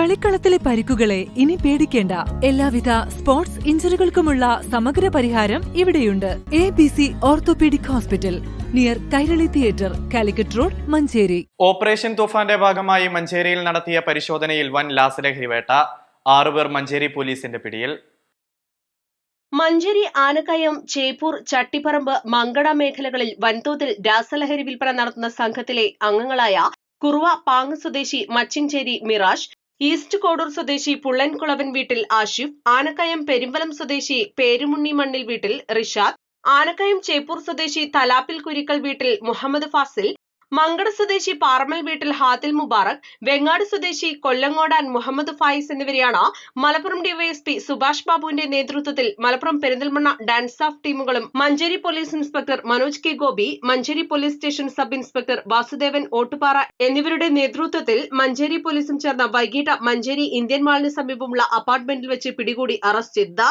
കളിക്കളത്തിലെ പരിക്കുകളെ ഇനി പേടിക്കേണ്ട. എല്ലാവിധ സ്പോർട്സ് ഇഞ്ചുറികൾക്കുമുള്ള സമഗ്ര പരിഹാരം ഇവിടെയുണ്ട്. ABC orthopaedic hospital, near Kairali theatre, Calicut road, Manjeri. Operation തുഫാന്റെ ഭാഗമായി മഞ്ചേരിയിൽ നടത്തിയ പരിശോധനയിൽ വൻ ലാസ്യലഹരി വേട്ട. 6 പേർ മഞ്ചേരി പോലീസിന്റെ പിടിയിൽ. മഞ്ചേരി, ആനക്കയം, ചേപ്പൂർ, ചട്ടിപ്പറമ്പ്, മങ്കട മേഖലകളിൽ വൻതോതിൽ രാസലഹരി വിൽപ്പന നടത്തുന്ന സംഘത്തിലെ അംഗങ്ങളായ കുറുവ പാങ്ങ് സ്വദേശി മച്ചിഞ്ചേരി മിറാഷ്, ഈസ്റ്റ് കോഡൂർ സ്വദേശി പുള്ളൻകുളവൻ വീട്ടിൽ ആഷിഫ്, ആനക്കയം പെരുമ്പലം സ്വദേശി പേരുമുണ്ണി മണ്ണിൽ വീട്ടിൽ റിഷാദ്, ആനക്കയം ചേപ്പൂർ സ്വദേശി തലാപ്പിൽ കുരിക്കൽ വീട്ടിൽ മുഹമ്മദ് ഫാസിൽ, മങ്കട സ്വദേശി പാറമൽ വീട്ടിൽ ഹാദിൽ മുബാറക്, വെങ്ങാട് സ്വദേശി കൊല്ലങ്ങോടാൻ മുഹമ്മദ് ഫായിസ് എന്നിവരെയാണ് മലപ്പുറം ഡിവൈഎസ്പി സുഭാഷ് ബാബുവിന്റെ നേതൃത്വത്തിൽ മലപ്പുറം പെരിന്തൽമണ്ണ ഡാൻസ് ഓഫ് ടീമുകളും Manjeri police inspector Manoj K Gopi, Manjeri police station sub inspector Vasudevan Ottupara എന്നിവരുടെ നേതൃത്വത്തിൽ മഞ്ചേരി പോലീസും ചേർന്ന് വൈകിട്ട് മഞ്ചേരി ഇന്ത്യൻ മാളിന് സമീപമുള്ള അപ്പാർട്ട്മെന്റിൽ വെച്ച് പിടികൂടി അറസ്റ്റ് ചെയ്തത്.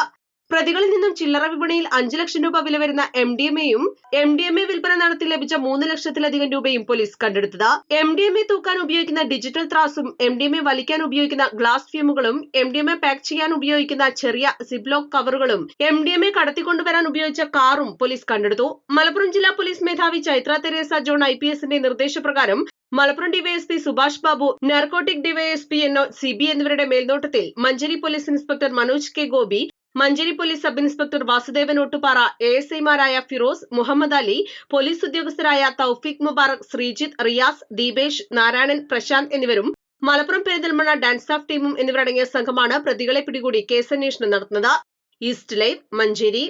പ്രതികളിൽ നിന്നും ചില്ലറ വിപണിയിൽ 5 ലക്ഷം രൂപ വില വരുന്ന MDMA വിൽപ്പന നടത്തി ലഭിച്ച 3 ലക്ഷത്തിലധികം രൂപയും പോലീസ് കണ്ടെടുത്തത്. MDMA തൂക്കാൻ ഉപയോഗിക്കുന്ന ഡിജിറ്റൽ ത്രാസും, MDMA വലിക്കാൻ ഉപയോഗിക്കുന്ന ഗ്ലാസ് ഫ്യൂമുകളും, MDMA പാക്ക് ചെയ്യാൻ ഉപയോഗിക്കുന്ന ചെറിയ സിപ്ലോക്ക് കവറുകളും, MDMA കടത്തിക്കൊണ്ടുവരാൻ ഉപയോഗിച്ച കാറും പോലീസ് കണ്ടെടുത്തു. മലപ്പുറം ജില്ലാ പോലീസ് മേധാവി ചൈത്ര തെരേസ ജോൺ IPSന്റെ നിർദ്ദേശപ്രകാരം Malappuram DYSP Subhash Babu, narcotic DYSP CB എന്നിവരുടെ മേൽനോട്ടത്തിൽ Manjeri police inspector Manoj K Gopi, Manjeri police sub inspector Vasudevan Ottupara, ASIമാരായ ഫിറോസ്, മുഹമ്മദ് അലി, പോലീസ് ഉദ്യോഗസ്ഥരായ തൗഫീഖ് മുബാറക്, ശ്രീജിത്ത്, റിയാസ്, ദീപേഷ്, നാരായണൻ, പ്രശാന്ത് എന്നിവരും മലപ്പുറം പെരിന്തൽമണ്ണ ഡാൻസ് ഓഫ് ടീമും എന്നിവരടങ്ങിയ സംഘമാണ് പ്രതികളെ പിടികൂടി കേസന്വേഷണം നടത്തുന്നത്. East live, Manjeri.